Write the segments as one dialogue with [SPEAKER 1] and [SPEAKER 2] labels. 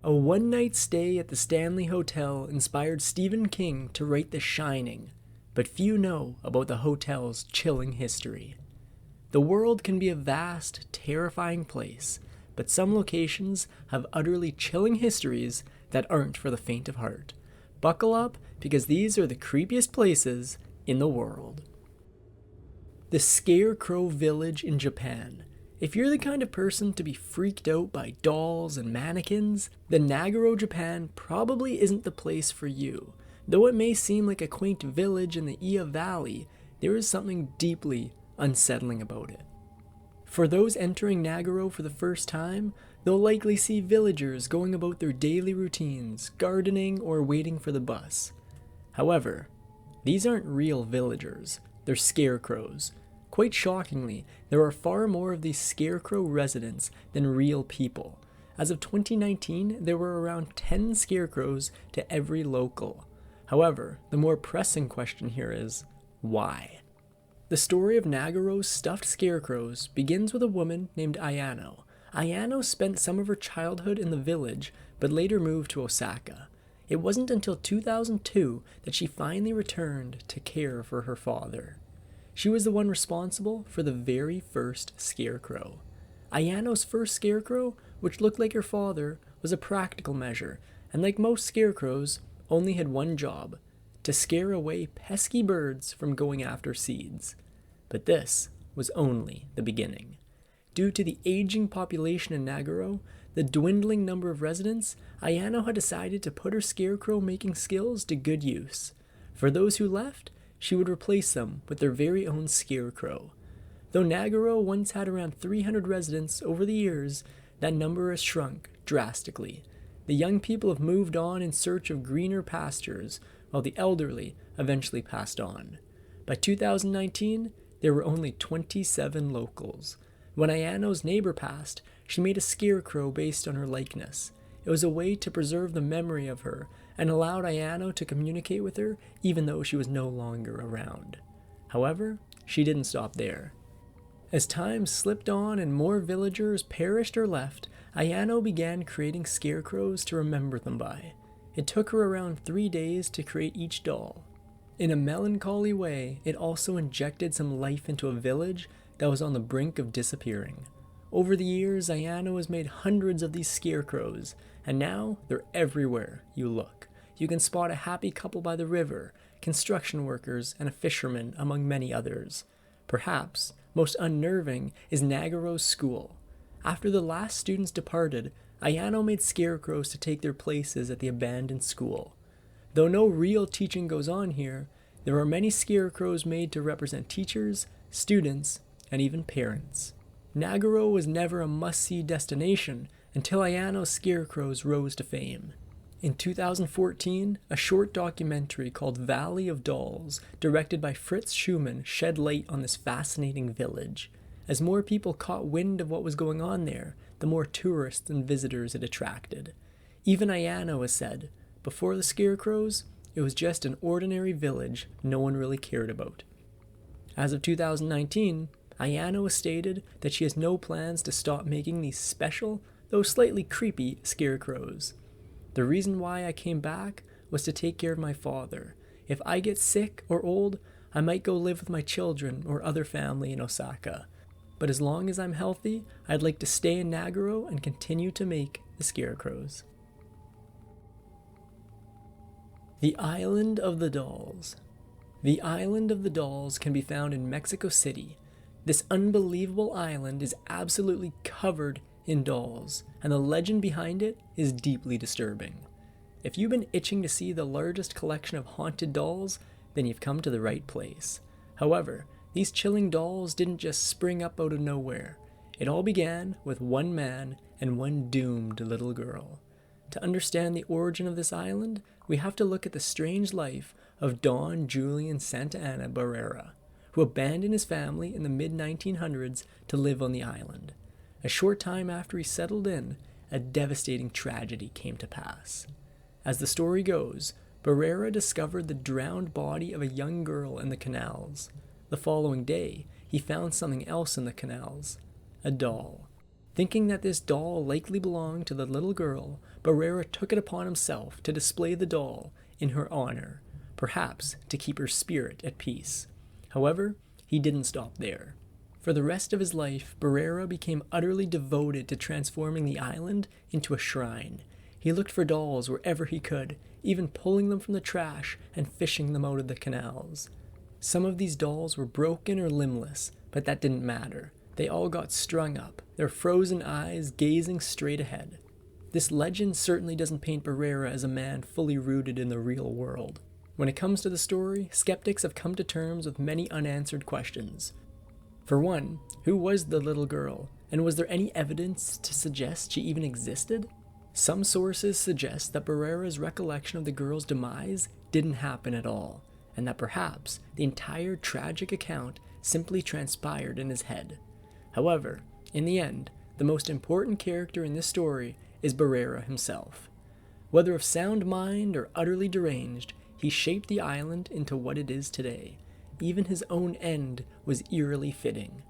[SPEAKER 1] A one-night stay at the Stanley Hotel inspired Stephen King to write The Shining, but few know about the hotel's chilling history. The world can be a vast, terrifying place, but some locations have utterly chilling histories that aren't for the faint of heart. Buckle up, because these are the creepiest places in the world. The Scarecrow Village in Japan. If you're the kind of person to be freaked out by dolls and mannequins, then Nagaro, Japan probably isn't the place for you. Though it may seem like a quaint village in the Iya Valley, there is something deeply unsettling about it. For those entering Nagaro for the first time, they'll likely see villagers going about their daily routines, gardening or waiting for the bus. However, these aren't real villagers, they're scarecrows. Quite shockingly, there are far more of these scarecrow residents than real people. As of 2019, there were around 10 scarecrows to every local. However, the more pressing question here is, why? The story of Nagaro's stuffed scarecrows begins with a woman named Ayano. Ayano spent some of her childhood in the village, but later moved to Osaka. It wasn't until 2002 that she finally returned to care for her father. She was the one responsible for the very first scarecrow. Ayano's first scarecrow, which looked like her father, was a practical measure, and like most scarecrows, only had one job: to scare away pesky birds from going after seeds. But this was only the beginning. Due to the aging population in Nagaro, the dwindling number of residents, Ayano had decided to put her scarecrow-making skills to good use. For those who left, she would replace them with their very own scarecrow. Though Nagaro once had around 300 residents, over the years, that number has shrunk drastically. The young people have moved on in search of greener pastures, while the elderly eventually passed on. By 2019, there were only 27 locals. When Ayano's neighbor passed, she made a scarecrow based on her likeness. It was a way to preserve the memory of her and allowed Ayano to communicate with her even though she was no longer around. However, she didn't stop there. As time slipped on and more villagers perished or left, Ayano began creating scarecrows to remember them by. It took her around 3 days to create each doll. In a melancholy way, it also injected some life into a village that was on the brink of disappearing. Over the years, Ayano has made hundreds of these scarecrows, and now they're everywhere you look. You can spot a happy couple by the river, construction workers, and a fisherman, among many others. Perhaps most unnerving is Nagaro's school. After the last students departed, Ayano made scarecrows to take their places at the abandoned school. Though no real teaching goes on here, there are many scarecrows made to represent teachers, students, and even parents. Nagaro was never a must-see destination until Ayano's scarecrows rose to fame. In 2014, a short documentary called Valley of Dolls, directed by Fritz Schumann, shed light on this fascinating village. As more people caught wind of what was going on there, the more tourists and visitors it attracted. Even Ayano has said, before the scarecrows, it was just an ordinary village no one really cared about. As of 2019, Ayano has stated that she has no plans to stop making these special, though slightly creepy, scarecrows. The reason why I came back was to take care of my father. If I get sick or old, I might go live with my children or other family in Osaka. But as long as I'm healthy, I'd like to stay in Nagaro and continue to make the scarecrows. The Island of the Dolls. The Island of the Dolls can be found in Mexico City. This unbelievable island is absolutely covered in dolls, and the legend behind it is deeply disturbing. If you've been itching to see the largest collection of haunted dolls, then you've come to the right place. However, these chilling dolls didn't just spring up out of nowhere. It all began with one man and one doomed little girl. To understand the origin of this island, we have to look at the strange life of Don Julian Santa Anna Barrera, who abandoned his family in the mid-1900s to live on the island. A short time after he settled in, a devastating tragedy came to pass. As the story goes, Barrera discovered the drowned body of a young girl in the canals. The following day, he found something else in the canals: a doll. Thinking that this doll likely belonged to the little girl, Barrera took it upon himself to display the doll in her honor, perhaps to keep her spirit at peace. However, he didn't stop there. For the rest of his life, Barrera became utterly devoted to transforming the island into a shrine. He looked for dolls wherever he could, even pulling them from the trash and fishing them out of the canals. Some of these dolls were broken or limbless, but that didn't matter. They all got strung up, their frozen eyes gazing straight ahead. This legend certainly doesn't paint Barrera as a man fully rooted in the real world. When it comes to the story, skeptics have come to terms with many unanswered questions. For one, who was the little girl, and was there any evidence to suggest she even existed? Some sources suggest that Barrera's recollection of the girl's demise didn't happen at all, and that perhaps the entire tragic account simply transpired in his head. However, in the end, the most important character in this story is Barrera himself. Whether of sound mind or utterly deranged, he shaped the island into what it is today. Even his own end was eerily fitting.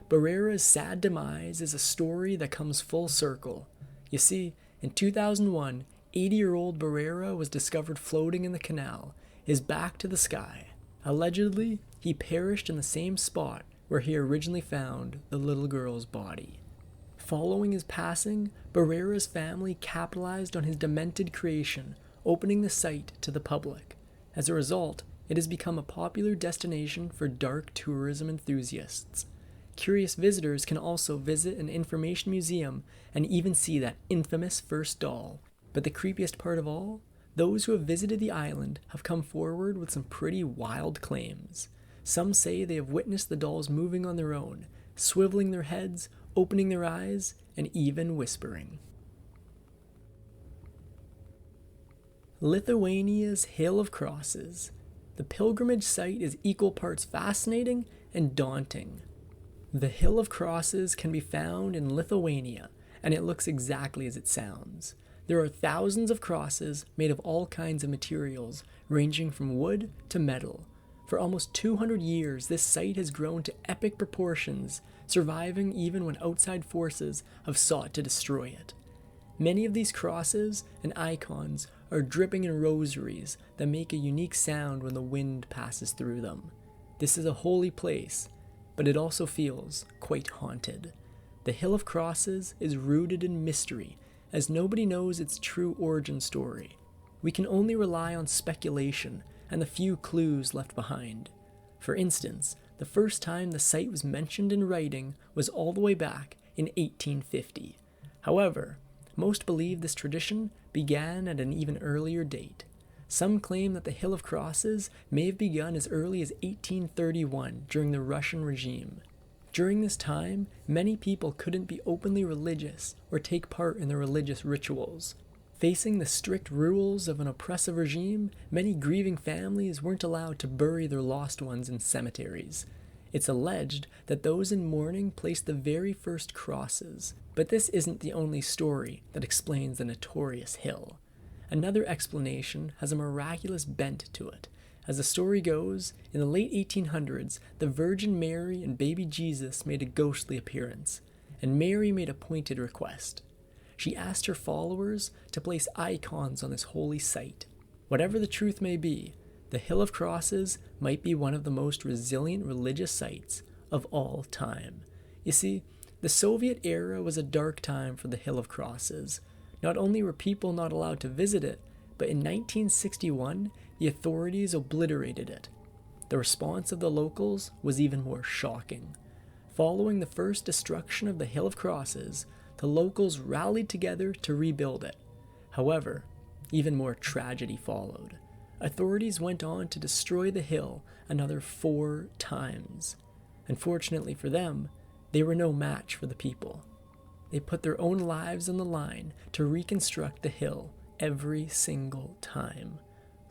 [SPEAKER 1] Barrera's sad demise is a story that comes full circle. You see, in 2001, 80-year-old Barrera was discovered floating in the canal, his back to the sky. Allegedly, he perished in the same spot where he originally found the little girl's body. Following his passing, Barrera's family capitalized on his demented creation, opening the site to the public. As a result, it has become a popular destination for dark tourism enthusiasts. Curious visitors can also visit an information museum and even see that infamous first doll. But the creepiest part of all, those who have visited the island have come forward with some pretty wild claims. Some say they have witnessed the dolls moving on their own, swiveling their heads, opening their eyes, and even whispering. Lithuania's Hill of Crosses. The pilgrimage site is equal parts fascinating and daunting. The Hill of Crosses can be found in Lithuania, and it looks exactly as it sounds. There are thousands of crosses made of all kinds of materials, ranging from wood to metal. For almost 200 years, this site has grown to epic proportions, surviving even when outside forces have sought to destroy it. Many of these crosses and icons are dripping in rosaries that make a unique sound when the wind passes through them. This is a holy place, but it also feels quite haunted. The Hill of Crosses is rooted in mystery, as nobody knows its true origin story. We can only rely on speculation and the few clues left behind. For instance, the first time the site was mentioned in writing was all the way back in 1850. However, most believe this tradition began at an even earlier date. Some claim that the Hill of Crosses may have begun as early as 1831 during the Russian regime. During this time, many people couldn't be openly religious or take part in the religious rituals. Facing the strict rules of an oppressive regime, many grieving families weren't allowed to bury their lost ones in cemeteries. It's alleged that those in mourning placed the very first crosses, but this isn't the only story that explains the notorious hill. Another explanation has a miraculous bent to it. As the story goes, in the late 1800s, the Virgin Mary and baby Jesus made a ghostly appearance, and Mary made a pointed request. She asked her followers to place icons on this holy site. Whatever the truth may be, the Hill of Crosses might be one of the most resilient religious sites of all time. You see, the Soviet era was a dark time for the Hill of Crosses. Not only were people not allowed to visit it, but in 1961, the authorities obliterated it. The response of the locals was even more shocking. Following the first destruction of the Hill of Crosses, the locals rallied together to rebuild it. However, even more tragedy followed. Authorities went on to destroy the hill another 4 times. Unfortunately for them, they were no match for the people. They put their own lives on the line to reconstruct the hill every single time.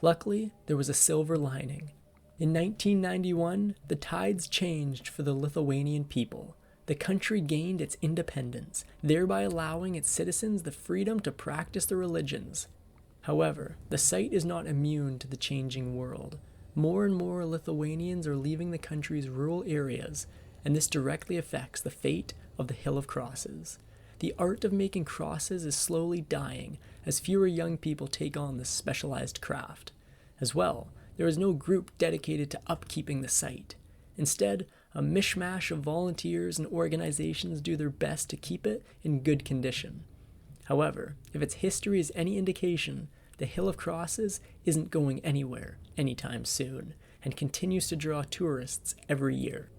[SPEAKER 1] Luckily, there was a silver lining. In 1991, the tides changed for the Lithuanian people. The country gained its independence, thereby allowing its citizens the freedom to practice their religions. However, the site is not immune to the changing world. More and more Lithuanians are leaving the country's rural areas, and this directly affects the fate of the Hill of Crosses. the art of making crosses is slowly dying as fewer young people take on this specialized craft. As well, there is no group dedicated to upkeeping the site. Instead, a mishmash of volunteers and organizations do their best to keep it in good condition. However, if its history is any indication, the Hill of Crosses isn't going anywhere anytime soon, and continues to draw tourists every year.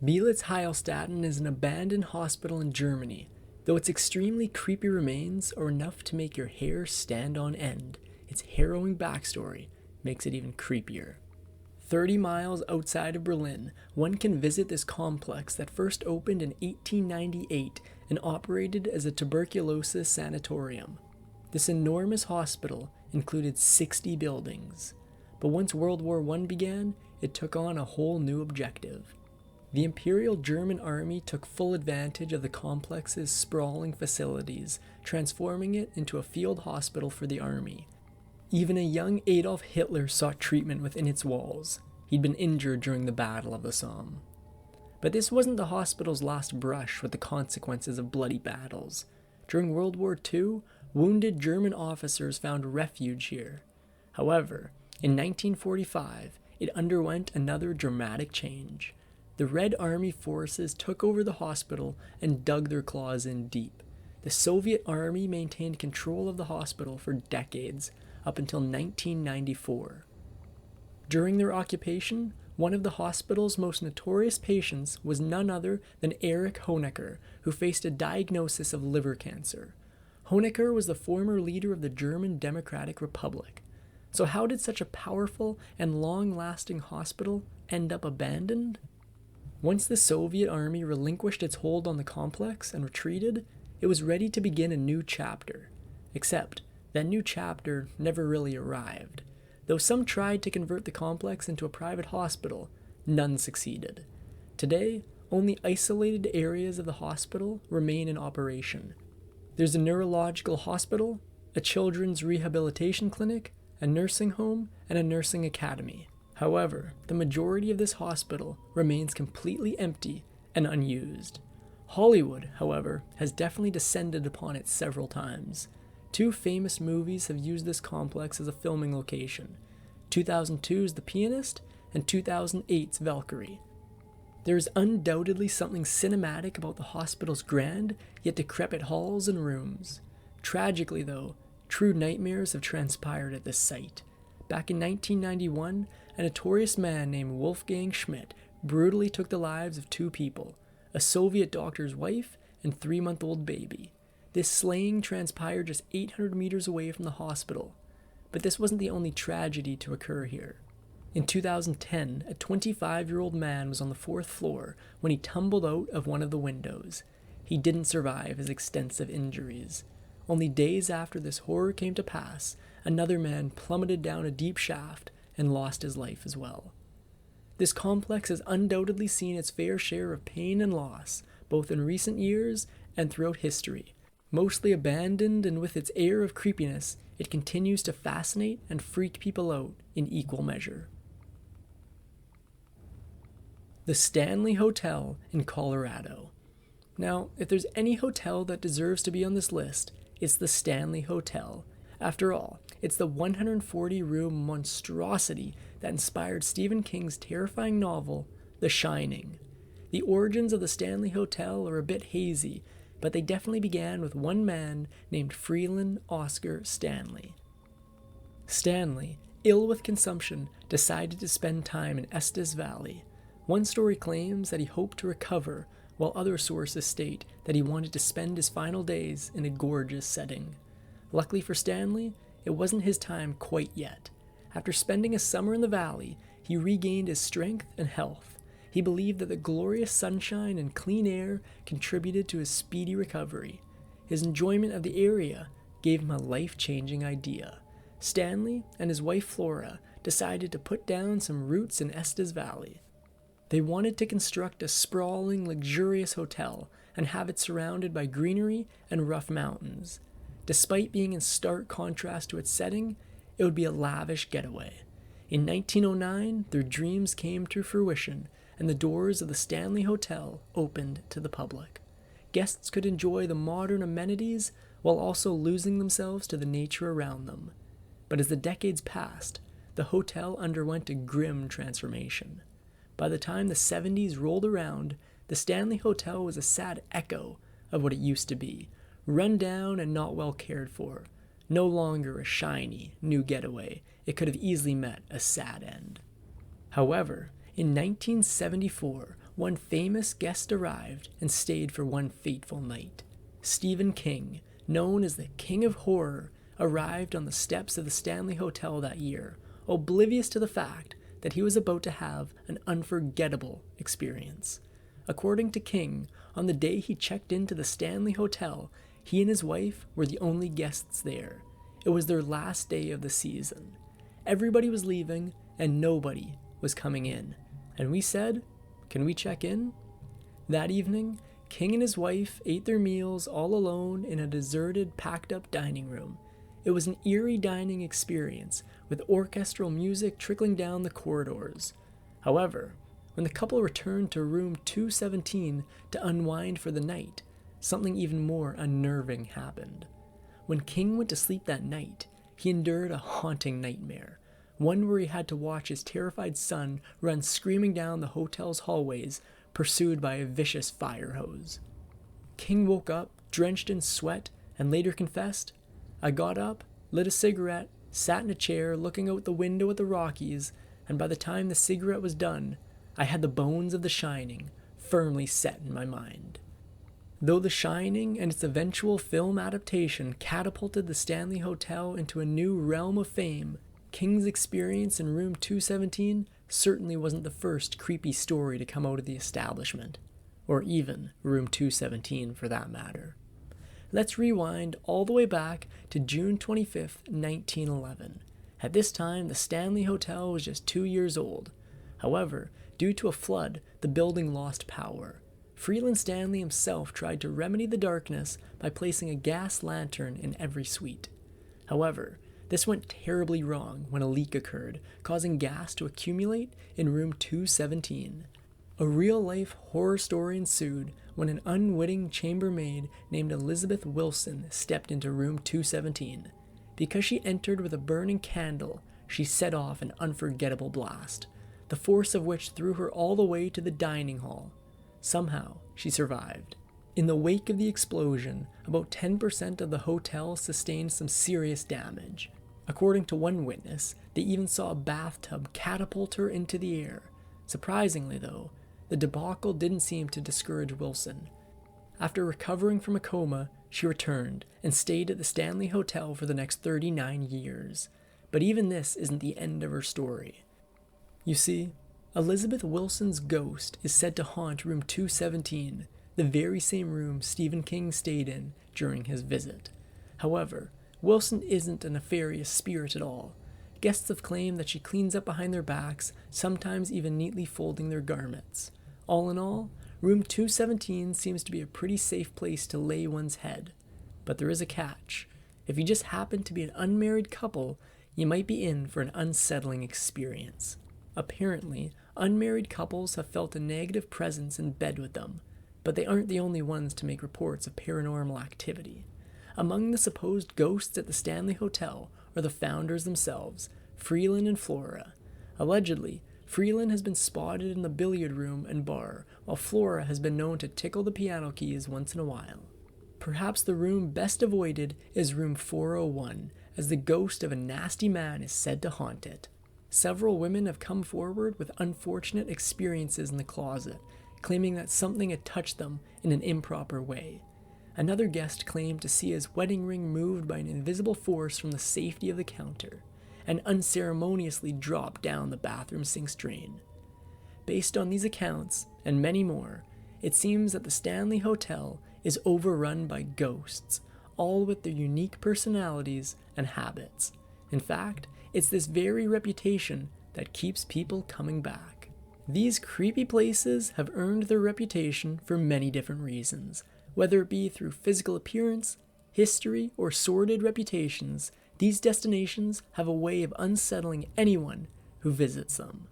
[SPEAKER 1] Belitz Heilstatten is an abandoned hospital in Germany. Though its extremely creepy remains are enough to make your hair stand on end, its harrowing backstory makes it even creepier. 30 miles outside of Berlin, one can visit this complex that first opened in 1898 and operated as a tuberculosis sanatorium. This enormous hospital included 60 buildings, but once World War I began, it took on a whole new objective. The Imperial German Army took full advantage of the complex's sprawling facilities, transforming it into a field hospital for the army. Even a young Adolf Hitler sought treatment within its walls. He'd been injured during the Battle of the Somme. But this wasn't the hospital's last brush with the consequences of bloody battles. During World War II, wounded German officers found refuge here. However, in 1945, it underwent another dramatic change. The Red Army forces took over the hospital and dug their claws in deep. The Soviet Army maintained control of the hospital for decades, up until 1994. During their occupation, one of the hospital's most notorious patients was none other than Erich Honecker, who faced a diagnosis of liver cancer. Honecker was the former leader of the German Democratic Republic. So how did such a powerful and long-lasting hospital end up abandoned? Once the Soviet army relinquished its hold on the complex and retreated, it was ready to begin a new chapter. Except, that new chapter never really arrived. Though some tried to convert the complex into a private hospital, none succeeded. Today, only isolated areas of the hospital remain in operation. There's a neurological hospital, a children's rehabilitation clinic, a nursing home, and a nursing academy. However, the majority of this hospital remains completely empty and unused. Hollywood, however, has definitely descended upon it several times. 2 famous movies have used this complex as a filming location: 2002's The Pianist and 2008's Valkyrie. There is undoubtedly something cinematic about the hospital's grand yet decrepit halls and rooms. Tragically though, true nightmares have transpired at this site. Back in 1991, a notorious man named Wolfgang Schmidt brutally took the lives of 2 people, a Soviet doctor's wife and 3-month-old baby. This slaying transpired just 800 meters away from the hospital. But this wasn't the only tragedy to occur here. In 2010, a 25-year-old man was on the 4th floor when he tumbled out of one of the windows. He didn't survive his extensive injuries. Only days after this horror came to pass, another man plummeted down a deep shaft and lost his life as well. This complex has undoubtedly seen its fair share of pain and loss, both in recent years and throughout history. Mostly abandoned and with its air of creepiness, it continues to fascinate and freak people out in equal measure. The Stanley Hotel in Colorado. Now, if there's any hotel that deserves to be on this list, it's the Stanley Hotel. After all, it's the 140-room monstrosity that inspired Stephen King's terrifying novel, The Shining. The origins of the Stanley Hotel are a bit hazy, but they definitely began with one man named Freeland Oscar Stanley. Stanley, ill with consumption, decided to spend time in Estes Valley. One story claims that he hoped to recover, while other sources state that he wanted to spend his final days in a gorgeous setting. Luckily for Stanley, it wasn't his time quite yet. After spending a summer in the valley, he regained his strength and health. He believed that the glorious sunshine and clean air contributed to his speedy recovery. His enjoyment of the area gave him a life-changing idea. Stanley and his wife Flora decided to put down some roots in Estes Valley. They wanted to construct a sprawling, luxurious hotel and have it surrounded by greenery and rough mountains. Despite being in stark contrast to its setting, it would be a lavish getaway. In 1909, their dreams came to fruition and the doors of the Stanley Hotel opened to the public. Guests could enjoy the modern amenities while also losing themselves to the nature around them. But as the decades passed, the hotel underwent a grim transformation. By the time the 70s rolled around, the Stanley Hotel was a sad echo of what it used to be, run down and not well cared for. No longer a shiny, new getaway, it could have easily met a sad end. However, in 1974, one famous guest arrived and stayed for one fateful night. Stephen King, known as the King of Horror, arrived on the steps of the Stanley Hotel that year, oblivious to the fact that he was about to have an unforgettable experience. According to King, on the day he checked into the Stanley Hotel, he and his wife were the only guests there. It was their last day of the season. Everybody was leaving, and nobody was coming in. And we said, "Can we check in?" That evening, King and his wife ate their meals all alone in a deserted, packed-up dining room. It was an eerie dining experience, with orchestral music trickling down the corridors. However, when the couple returned to room 217 to unwind for the night, something even more unnerving happened. When King went to sleep that night, he endured a haunting nightmare, one where he had to watch his terrified son run screaming down the hotel's hallways, pursued by a vicious fire hose. King woke up, drenched in sweat, and later confessed, "I got up, lit a cigarette, sat in a chair looking out the window at the Rockies, and by the time the cigarette was done, I had the bones of The Shining firmly set in my mind." Though The Shining and its eventual film adaptation catapulted the Stanley Hotel into a new realm of fame, King's experience in room 217 certainly wasn't the first creepy story to come out of the establishment, or even room 217 for that matter. Let's rewind all the way back to June 25th, 1911. At this time, the Stanley Hotel was just 2 years old. However, due to a flood, the building lost power. Freeland Stanley himself tried to remedy the darkness by placing a gas lantern in every suite. However, this went terribly wrong when a leak occurred, causing gas to accumulate in room 217. A real-life horror story ensued when an unwitting chambermaid named Elizabeth Wilson stepped into room 217. Because she entered with a burning candle, she set off an unforgettable blast, the force of which threw her all the way to the dining hall. Somehow, she survived. In the wake of the explosion, about 10% of the hotel sustained some serious damage. According to one witness, they even saw a bathtub catapult her into the air. Surprisingly, though, the debacle didn't seem to discourage Wilson. After recovering from a coma, she returned and stayed at the Stanley Hotel for the next 39 years. But even this isn't the end of her story. You see, Elizabeth Wilson's ghost is said to haunt room 217, the very same room Stephen King stayed in during his visit. However, Wilson isn't a nefarious spirit at all. Guests have claimed that she cleans up behind their backs, sometimes even neatly folding their garments. All in all, room 217 seems to be a pretty safe place to lay one's head. But there is a catch. If you just happen to be an unmarried couple, you might be in for an unsettling experience. Apparently, unmarried couples have felt a negative presence in bed with them, but they aren't the only ones to make reports of paranormal activity. Among the supposed ghosts at the Stanley Hotel are the founders themselves, Freeland and Flora. Allegedly, Freeland has been spotted in the billiard room and bar, while Flora has been known to tickle the piano keys once in a while. Perhaps the room best avoided is room 401, as the ghost of a nasty man is said to haunt it. Several women have come forward with unfortunate experiences in the closet, claiming that something had touched them in an improper way. Another guest claimed to see his wedding ring moved by an invisible force from the safety of the counter, and unceremoniously dropped down the bathroom sink's drain. Based on these accounts, and many more, it seems that the Stanley Hotel is overrun by ghosts, all with their unique personalities and habits. In fact, it's this very reputation that keeps people coming back. These creepy places have earned their reputation for many different reasons. Whether it be through physical appearance, history, or sordid reputations, these destinations have a way of unsettling anyone who visits them.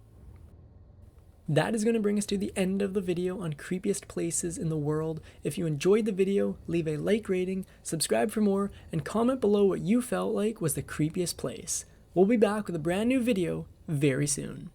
[SPEAKER 1] That is going to bring us to the end of the video on creepiest places in the world. If you enjoyed the video, leave a like rating, subscribe for more, and comment below what you felt like was the creepiest place. We'll be back with a brand new video very soon.